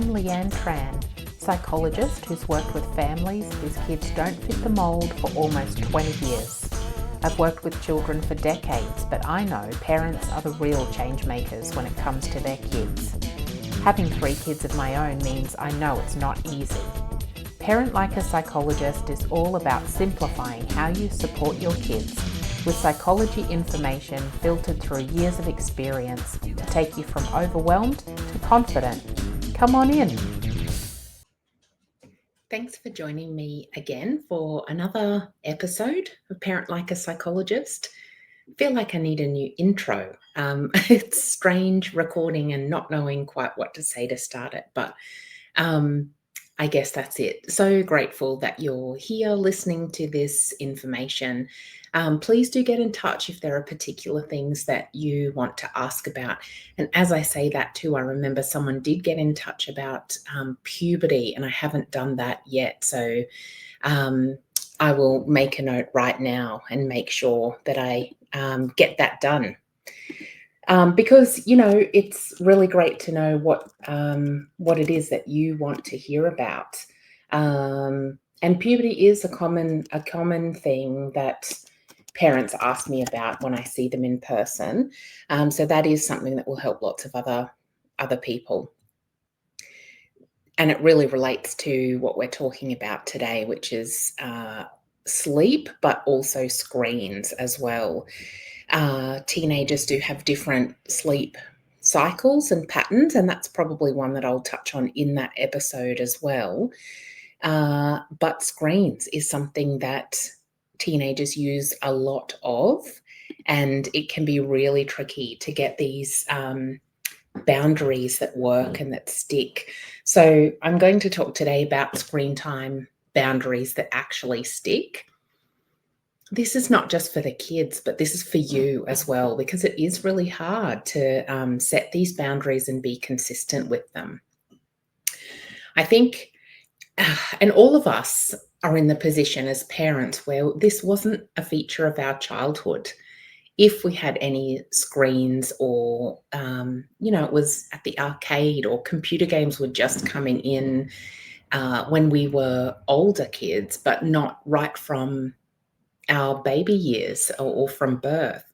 I'm Leanne Tran, psychologist who's worked with families whose kids don't fit the mould for almost 20 years. I've worked with children for decades, but I know parents are the real change makers when it comes to their kids. Having 3 kids of my own means I know it's not easy. Parent Like a Psychologist is all about simplifying how you support your kids with psychology information filtered through years of experience to take you from overwhelmed to confident. Come on in. Thanks for joining me again for another episode of Parent Like a Psychologist. I feel like I need a new intro. It's strange recording and not knowing quite what to say to start it, but I guess that's it. So grateful that you're here listening to this information. Please do get in touch if there are particular things that you want to ask about. And as I say that too, I remember someone did get in touch about puberty, and I haven't done that yet. So I will make a note right now and make sure that I get that done. Because, it's really great to know what it is that you want to hear about. And puberty is a common thing that parents ask me about when I see them in person. So that is something that will help lots of other people. And it really relates to what we're talking about today, which is sleep, but also screens as well. Teenagers do have different sleep cycles and patterns, and that's probably one that I'll touch on in that episode as well. But screens is something that teenagers use a lot of, and it can be really tricky to get these boundaries that work and that stick. So I'm going to talk today about screen time boundaries that actually stick. This is not just for the kids, but this is for you as well, because it is really hard to set these boundaries and be consistent with them. I think, and all of us are in the position as parents where this wasn't a feature of our childhood. If we had any screens or, it was at the arcade or computer games were just coming in when we were older kids, but not right from our baby years or from birth.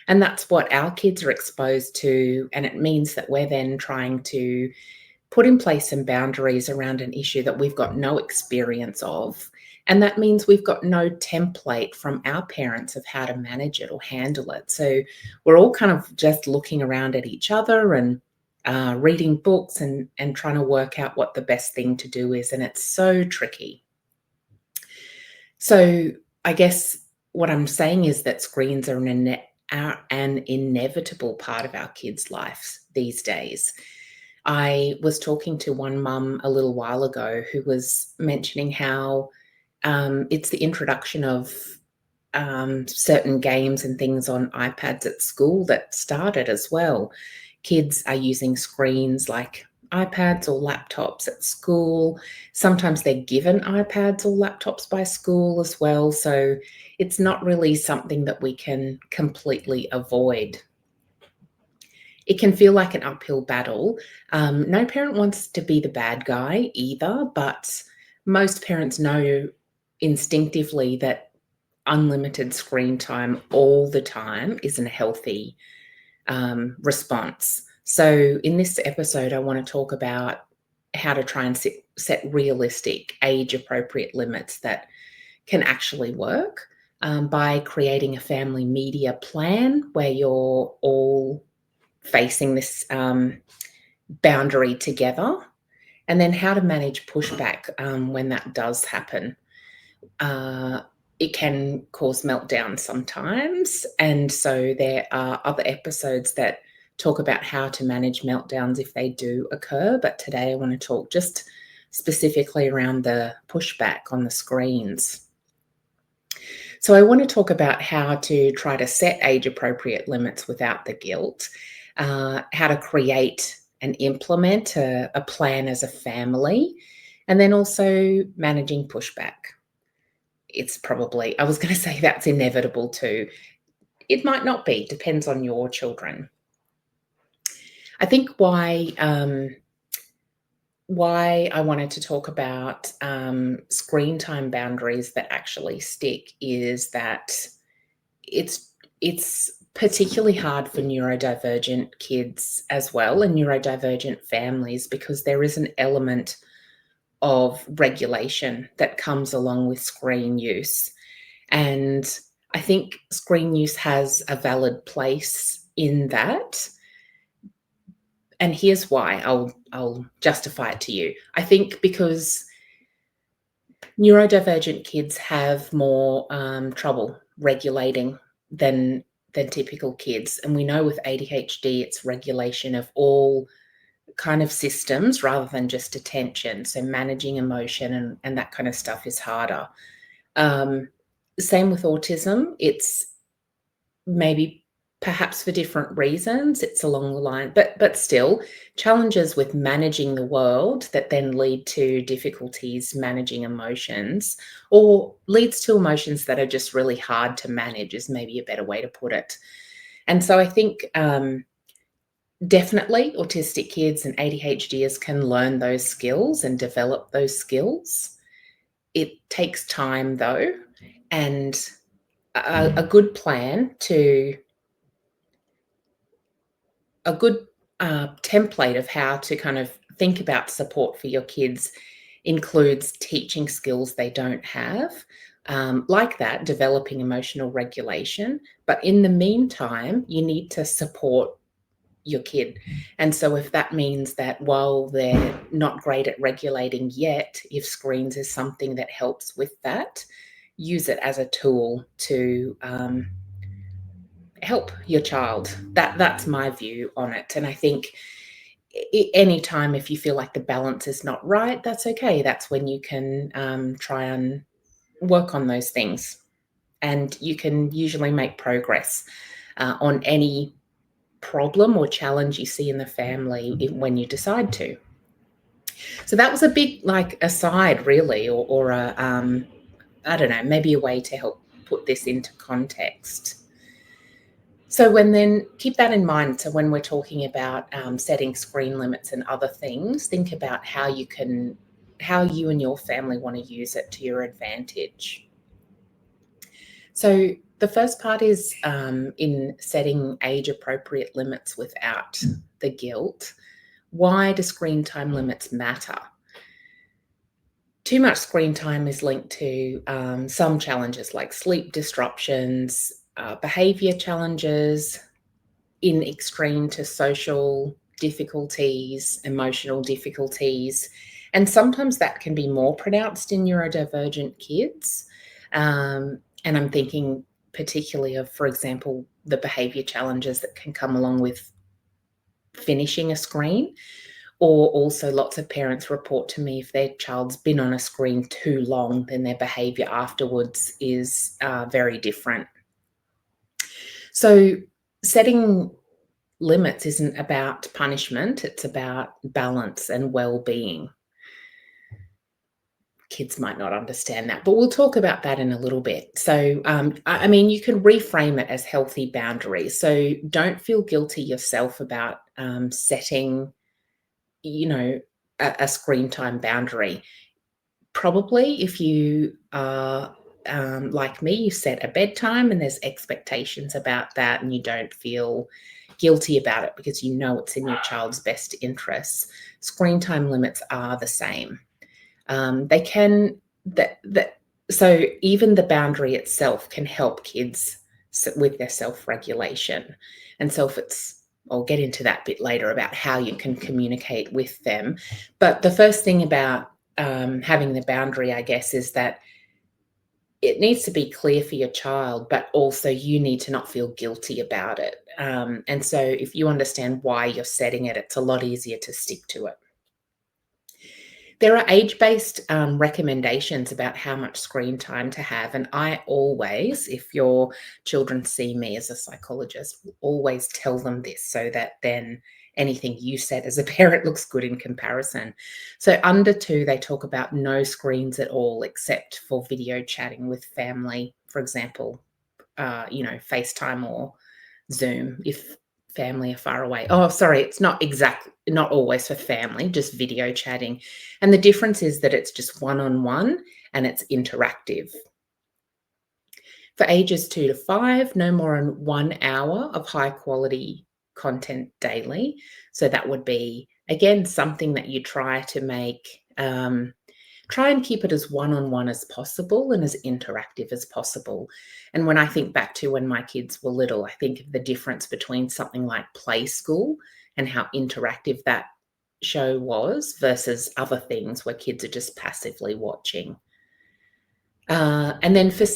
And that's what our kids are exposed to. And it means that we're then trying to put in place some boundaries around an issue that we've got no experience of. And that means we've got no template from our parents of how to manage it or handle it. So we're all kind of just looking around at each other and reading books and trying to work out what the best thing to do is. And it's so tricky. So I guess what I'm saying is that screens are an inevitable part of our kids' lives these days. I was talking to one mum a little while ago who was mentioning how it's the introduction of certain games and things on iPads at school that started as well. Kids are using screens like iPads or laptops at school. Sometimes they're given iPads or laptops by school as well. So it's not really something that we can completely avoid. It can feel like an uphill battle. No parent wants to be the bad guy either, but most parents know instinctively that unlimited screen time all the time isn't a healthy response. So in this episode, I want to talk about how to try and set realistic, age-appropriate limits that can actually work by creating a family media plan where you're all facing this boundary together, and then how to manage pushback when that does happen. It can cause meltdowns sometimes, and so there are other episodes that talk about how to manage meltdowns if they do occur, but today I want to talk just specifically around the pushback on the screens. So I want to talk about how to try to set age-appropriate limits without the guilt, how to create and implement a plan as a family, and then also managing pushback. It's probably, I was going to say that's inevitable too. It might not be, depends on your children. I think why why I wanted to talk about screen time boundaries that actually stick is that it's particularly hard for neurodivergent kids as well, and neurodivergent families, because there is an element of regulation that comes along with screen use. And I think screen use has a valid place in that. And here's why. I'll justify it to you. I think because neurodivergent kids have more trouble regulating than typical kids, and we know with ADHD it's regulation of all kind of systems rather than just attention. So managing emotion and that kind of stuff is harder. Um, Same with autism. It's maybe perhaps for different reasons. It's along the line, but still challenges with managing the world that then lead to difficulties managing emotions, or leads to emotions that are just really hard to manage, is maybe a better way to put it. And so I think definitely autistic kids and ADHDers can learn those skills and develop those skills. It takes time though, and a good plan to a good template of how to kind of think about support for your kids includes teaching skills they don't have, like that, developing emotional regulation. But in the meantime, you need to support your kid. And so if that means that while they're not great at regulating yet, if screens is something that helps with that, use it as a tool to help your child. That's my view on it. And I think anytime if you feel like the balance is not right, that's okay. That's when you can try and work on those things, and you can usually make progress on any problem or challenge you see in the family when you decide to. So that was a big like aside, really, or a I don't know, maybe a way to help put this into context. So then keep that in mind. So when we're talking about setting screen limits and other things, think about how you and your family want to use it to your advantage. So the first part is in setting age-appropriate limits without the guilt. Why do screen time limits matter? Too much screen time is linked to some challenges like sleep disruptions, behavior challenges, in extreme to social difficulties, emotional difficulties. And sometimes that can be more pronounced in neurodivergent kids. And I'm thinking particularly of, for example, the behavior challenges that can come along with finishing a screen. Or also lots of parents report to me if their child's been on a screen too long, then their behavior afterwards is very different. So setting limits isn't about punishment, it's about balance and well-being. Kids might not understand that, but we'll talk about that in a little bit. So, I mean, you can reframe it as healthy boundaries. So don't feel guilty yourself about setting, a screen time boundary. Probably if you are like me, you set a bedtime and there's expectations about that, and you don't feel guilty about it because you know it's in your child's best interests. Screen time limits are the same. They can so even the boundary itself can help kids with their self-regulation. And so if it's I'll get into that bit later about how you can communicate with them. But the first thing about having the boundary, I guess, is that it needs to be clear for your child, but also you need to not feel guilty about it. And so if you understand why you're setting it, it's a lot easier to stick to it. There are age-based recommendations about how much screen time to have. And I always, if your children see me as a psychologist, always tell them this so that then anything you said as a parent looks good in comparison. So under 2, they talk about no screens at all except for video chatting with family, for example, FaceTime or Zoom. If family are far away. Oh, sorry, it's not always for family, just video chatting. And the difference is that it's just one-on-one and it's interactive. For ages 2 to 5, no more than 1 hour of high quality content daily. So that would be, again, something that you try to make, try and keep it as one-on-one as possible and as interactive as possible. And when I think back to when my kids were little, I think of the difference between something like Play School and how interactive that show was versus other things where kids are just passively watching. And then for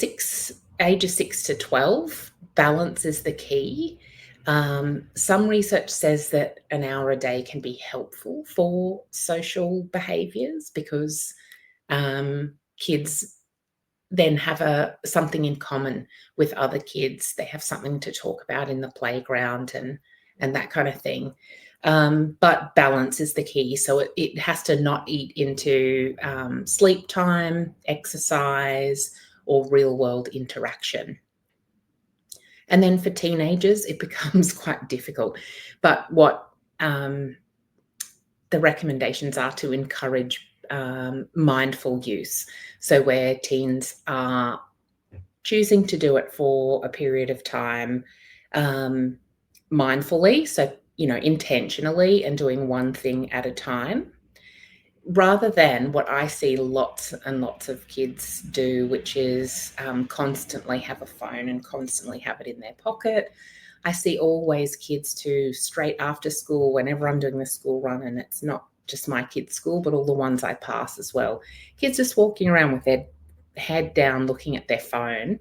ages 6 to 12, balance is the key. Some research says that an hour a day can be helpful for social behaviors because kids then have something in common with other kids. They have something to talk about in the playground and that kind of thing. But balance is the key. So it has to not eat into sleep time, exercise, or real world interaction. And then for teenagers, it becomes quite difficult. But what the recommendations are to encourage mindful use. So where teens are choosing to do it for a period of time mindfully, so, intentionally, and doing one thing at a time, rather than what I see lots and lots of kids do, which is constantly have a phone and constantly have it in their pocket. I see always kids too, straight after school, whenever I'm doing the school run, and it's not just my kids' school, but all the ones I pass as well. Kids just walking around with their head down looking at their phone.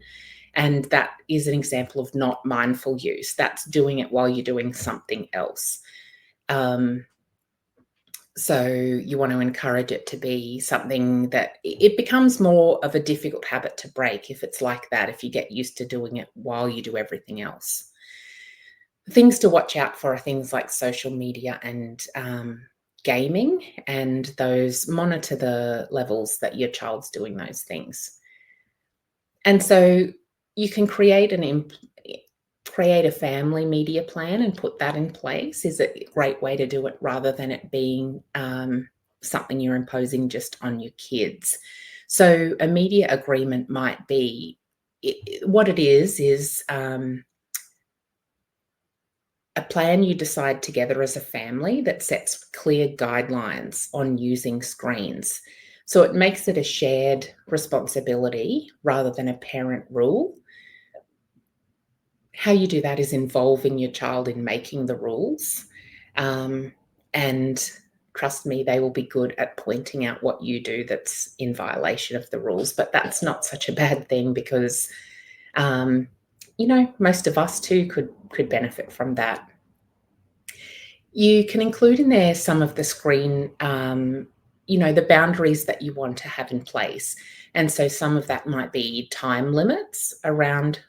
And that is an example of not mindful use. That's doing it while you're doing something else. So you want to encourage it to be something that it becomes more of a difficult habit to break if it's like that, if you get used to doing it while you do everything else. Things to watch out for are things like social media and gaming, and those monitor the levels that your child's doing those things. And so you can create a family media plan and put that in place is a great way to do it rather than it being something you're imposing just on your kids. So a media agreement might be, what it is a plan you decide together as a family that sets clear guidelines on using screens. So it makes it a shared responsibility rather than a parent rule. How you do that is involving your child in making the rules. And trust me, they will be good at pointing out what you do that's in violation of the rules. But that's not such a bad thing because, most of us too could benefit from that. You can include in there some of the screen, the boundaries that you want to have in place. And so some of that might be time limits around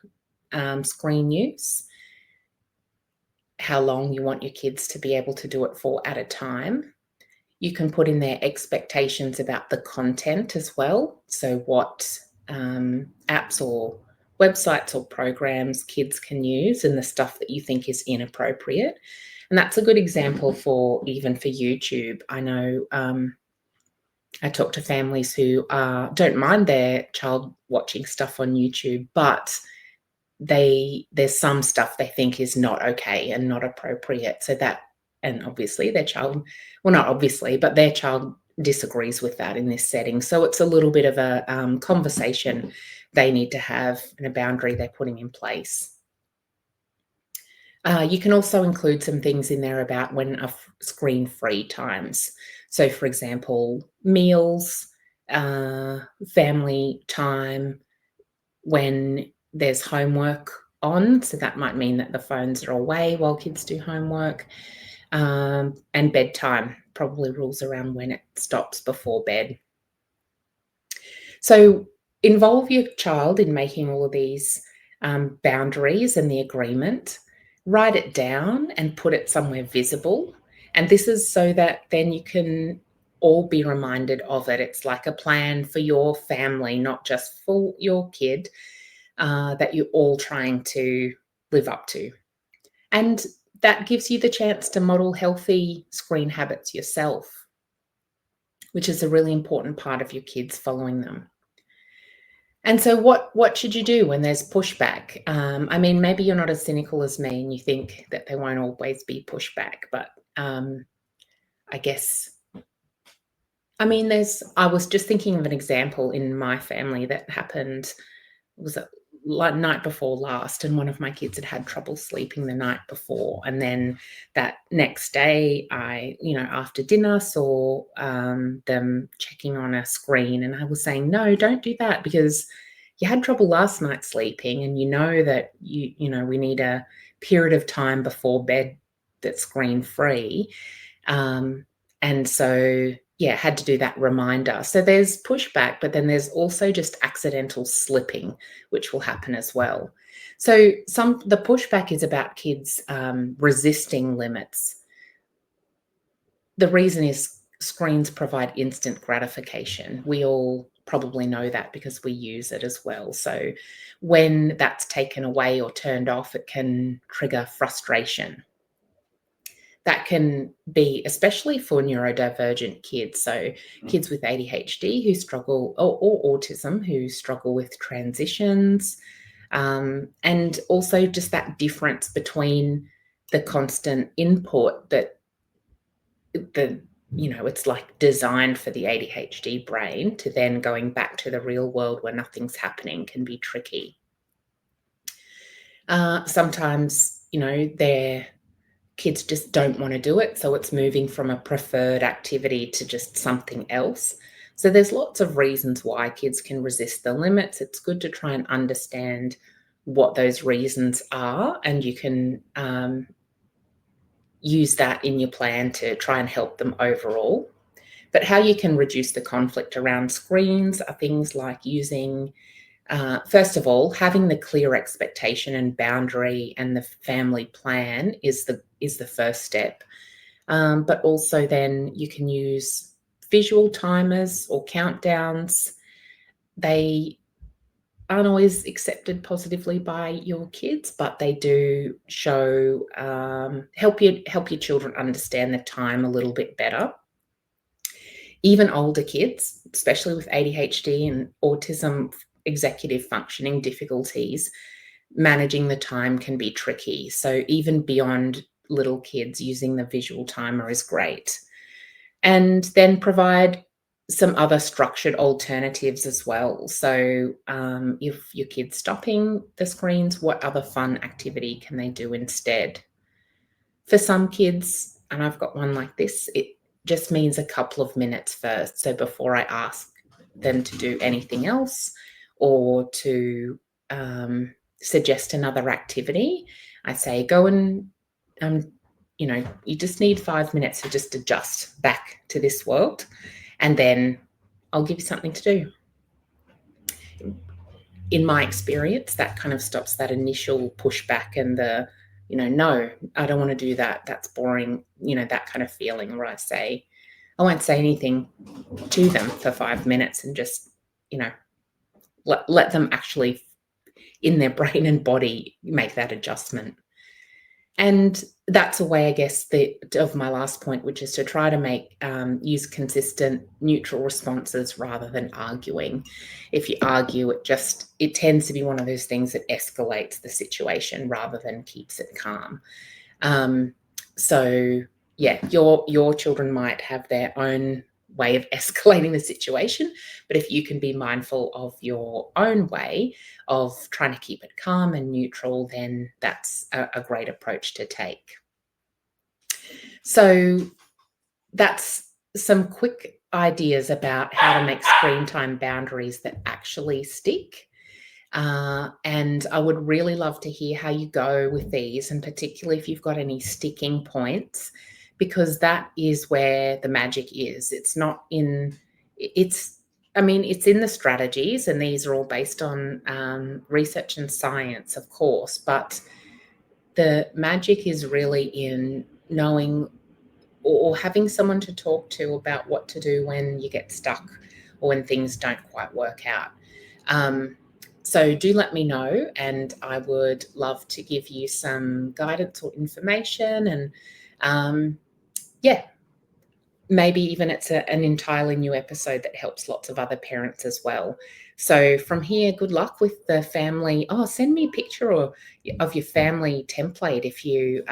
screen use, how long you want your kids to be able to do it for at a time. You can put in there expectations about the content as well. So what apps or websites or programs kids can use and the stuff that you think is inappropriate. And that's a good example for YouTube. I know I talk to families who don't mind their child watching stuff on YouTube, but there's some stuff they think is not okay and not appropriate. So that, and obviously their child, well, not obviously, but their child disagrees with that in this setting. So it's a little bit of a conversation they need to have and a boundary they're putting in place. You can also include some things in there about when screen-free times. So, for example, meals, family time, when there's homework on. So that might mean that the phones are away while kids do homework. And bedtime, probably rules around when it stops before bed. So involve your child in making all of these boundaries and the agreement. Write it down and put it somewhere visible. And this is so that then you can all be reminded of it. It's like a plan for your family, not just for your kid, that you're all trying to live up to. And that gives you the chance to model healthy screen habits yourself, which is a really important part of your kids following them. And so what should you do when there's pushback? I mean, maybe you're not as cynical as me and you think that there won't always be pushback, but I guess, I mean, I was just thinking of an example in my family that happened. It was night before last, and one of my kids had trouble sleeping the night before. And then that next day, after dinner, saw them checking on a screen, and I was saying, no, don't do that, because you had trouble last night sleeping, and you know that we need a period of time before bed that's screen free. And so, yeah, had to do that reminder. So there's pushback, but then there's also just accidental slipping, which will happen as well. So the pushback is about kids resisting limits. The reason is screens provide instant gratification. We all probably know that because we use it as well. So when that's taken away or turned off, it can trigger frustration. That can be especially for neurodivergent kids. So kids with ADHD who struggle, or autism who struggle with transitions, and also just that difference between the constant input that it's like designed for the ADHD brain to then going back to the real world where nothing's happening can be tricky. Sometimes, their kids just don't want to do it, so it's moving from a preferred activity to just something else. So there's lots of reasons why kids can resist the limits. It's good to try and understand what those reasons are, and you can use that in your plan to try and help them overall. But how you can reduce the conflict around screens are things like using, first of all, having the clear expectation and boundary and the family plan is the first step. But also then you can use visual timers or countdowns. They aren't always accepted positively by your kids, but they do show, help your children understand the time a little bit better. Even older kids, especially with ADHD and autism executive functioning difficulties, managing the time can be tricky. So even beyond little kids, using the visual timer is great. And then provide some other structured alternatives as well. So if your kid's stopping the screens, what other fun activity can they do instead? For some kids, and I've got one like this, it just means a couple of minutes first. So before I ask them to do anything else or to suggest another activity, I say, go and, you just need 5 minutes to just adjust back to this world, and then I'll give you something to do. In my experience, that kind of stops that initial pushback and the, no, I don't want to do that. That's boring. That kind of feeling where I won't say anything to them for 5 minutes and just, let them actually in their brain and body make that adjustment. And that's a way, I guess, of my last point, which is to try to use consistent neutral responses rather than arguing. If you argue, it tends to be one of those things that escalates the situation rather than keeps it calm. So yeah, your children might have their own way of escalating the situation, but if you can be mindful of your own way of trying to keep it calm and neutral, then that's a great approach to take. So that's some quick ideas about how to make screen time boundaries that actually stick. And I would really love to hear how you go with these, and particularly if you've got any sticking points, because that is where the magic is. It's in the strategies, and these are all based on research and science, of course, but the magic is really in knowing or having someone to talk to about what to do when you get stuck or when things don't quite work out. So do let me know, and I would love to give you some guidance or information. And yeah, maybe even it's an entirely new episode that helps lots of other parents as well. So from here, good luck with the family. Oh, send me a picture of your family template if you,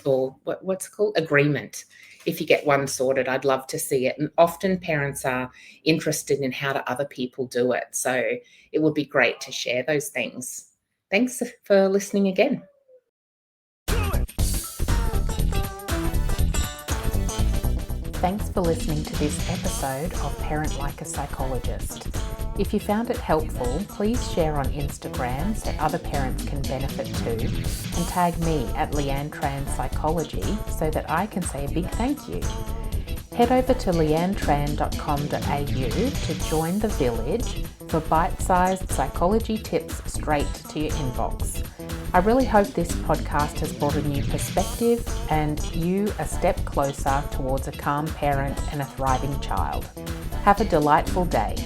or what's it called? Agreement. If you get one sorted, I'd love to see it. And often parents are interested in how do other people do it. So it would be great to share those things. Thanks for listening again. Thanks for listening to this episode of Parent Like a Psychologist. If you found it helpful, please share on Instagram so other parents can benefit too, and tag me at Leanne Tran Psychology so that I can say a big thank you. Head over to leannetran.com.au to join the village for bite-sized psychology tips straight to your inbox. I really hope this podcast has brought a new perspective and you a step closer towards a calm parent and a thriving child. Have a delightful day.